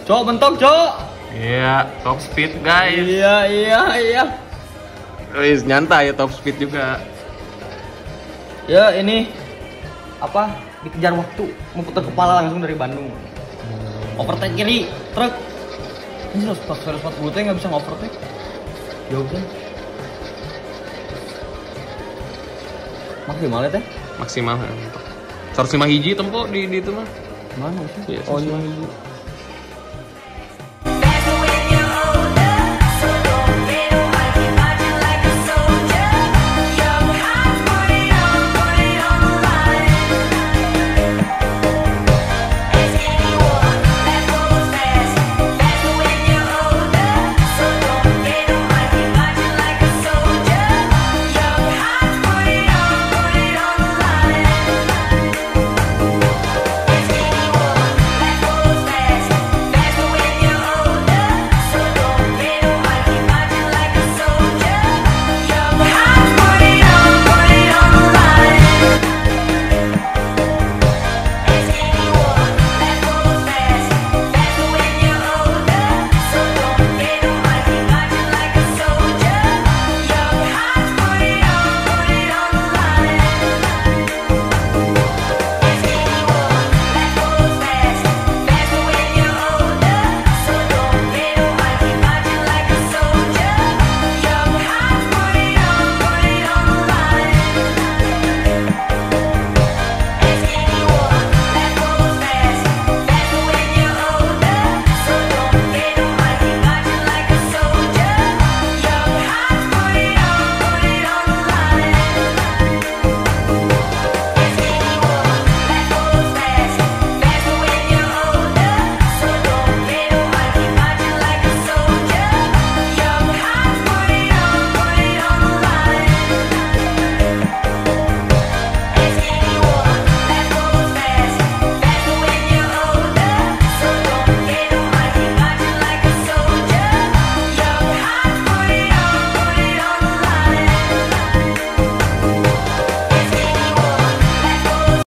Cok, bentok, Cok. Iya, top speed guys. Iya. Wis nyantai ya, top speed juga. Ya, ini apa? Dikejar waktu, memutar kepala langsung dari Bandung. Overtake kiri, truk. Ini 140 teh nggak bisa ngovertake. Jauh kan? Maksimal ya teh? Maksimal. 105 hiji tempo di itu mah. Mana sih? Iya, Oh, 105 ini. hiji.